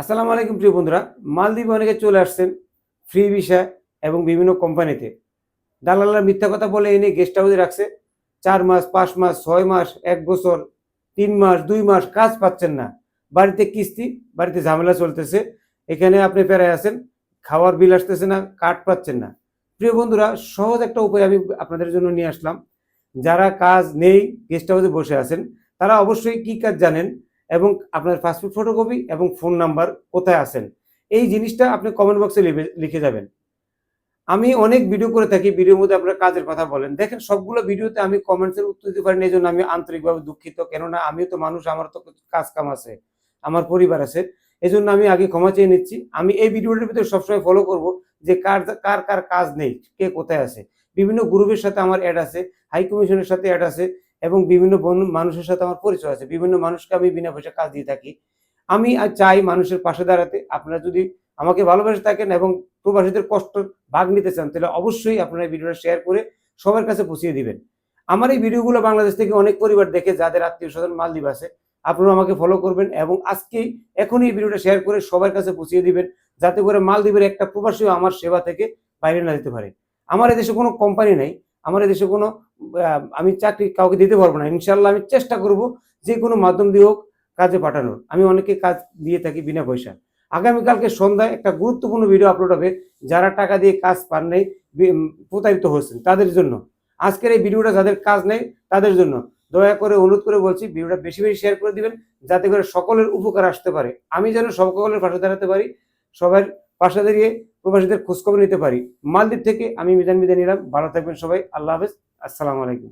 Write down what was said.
আসসালামু আলাইকুম প্রিয় বন্ধুরা। মালদ্বীপে অনেকে চলে আসছেন ফ্রি ভিসা এবং বিভিন্ন কোম্পানিতে। দালালরা মিথ্যা কথা বলে এনে গেস্ট হাউসে রাখছে। ৪ মাস, ৫ মাস, ৬ মাস, ১ বছর, ৩ মাস, ২ মাস কাজ পাচ্ছেন না। বাড়িতে কিস্তি, বাড়িতে ঝামেলা চলতেছে। এখানে আপনি পেরায় আছেন, খাওয়ার বিল আসতেছে না, কার্ড পাচ্ছেন না। প্রিয় বন্ধুরা, সহজ একটা উপায় আমি আপনাদের জন্য নিয়ে আসলাম। যারা কাজ নেই, গেস্ট হাউসে বসে আছেন, তারা অবশ্যই কি কাজ জানেন এবং আপনার পাসপোর্ট ফটোকপি এবং ফোন নাম্বার কোথায় আছেন, এই জিনিসটা আপনি কমেন্ট বক্সে লিখে যাবেন। আমি অনেক ভিডিও করে থাকি, ভিডিওর মধ্যে আপনারা কাজের কথা বলেন। দেখেন সবগুলো ভিডিওতে আমি কমেন্টসের উত্তর দিতে পারিনি, এজন্য আমি আন্তরিকভাবে দুঃখিত। কেননা আমিও তো মানুষ, আমার তো কাজ কাম আছে, আমার পরিবার আছে। এজন্য আমি আগে ক্ষমা চেয়ে নিচ্ছি। আমি এই ভিডিওটার ভিতরে সবসময় ফলো করব যে কার কার কার কাজ নেই, কে কোথায় আছে। বিভিন্ন গ্রুপের সাথে আমার অ্যাড আছে, হাই কমিশনের সাথে অ্যাড আছে এবং বিভিন্ন মানুষের সাথে আমার পরিচয় আছে। বিভিন্ন মানুষকে আমি বিনা পয়সা কাজ দিয়ে থাকি। আমি চাই মানুষের পাশে দাঁড়াতে। আপনারা যদি আমাকে ভালোবেসে থাকেন এবং প্রবাসীদের কষ্ট ভাগ নিতে চান, তাহলে অবশ্যই আপনারা এই ভিডিওটা শেয়ার করে সবার কাছে পৌঁছিয়ে দিবেন। আমার এই ভিডিওগুলো বাংলাদেশ থেকে অনেক পরিবার দেখে, যাদের আত্মীয় স্বজন মালদ্বীপ আছে। আপনারা আমাকে ফলো করবেন এবং আজকেই এখনই এই ভিডিওটা শেয়ার করে সবার কাছে পৌঁছিয়ে দিবেন, যাতে করে মালদ্বীপের একটা প্রবাসীও আমার সেবা থেকে বাইরে না যেতে পারে। আমার এদেশে কোনো কোম্পানি নাই, আমার এদেশে কোনো আমি চাকরি কাউকে দিতে পারবো না। ইনশাল্লাহ আমি চেষ্টা করব যে কোনো মাধ্যম দিয়ে হোক কাজে পাঠানোর। আমি অনেকে কাজ দিয়ে থাকি বিনা পয়সা। আগামীকালকে সন্ধ্যায় একটা গুরুত্বপূর্ণ ভিডিও আপলোড হবে, যারা টাকা দিয়ে কাজ পান নাই, প্রতারিত হয়েছেন তাদের জন্য। আজকের এই ভিডিওটা যাদের কাজ নেই তাদের জন্য দয়া করে অনুরোধ করে বলছি, ভিডিওটা বেশি বেশি শেয়ার করে দিবেন, যাতে করে সকলের উপকার আসতে পারে। আমি যেন সকলের পাশে দাঁড়াতে পারি, সবার পাশে দাঁড়িয়ে প্রবাসীদের খোঁজখবর নিতে পারি। মালদ্বীপ থেকে আমি মিজান নিলাম। ভালো থাকবেন সবাই। আল্লাহ হাফেজ। আসসালামু আলাইকুম।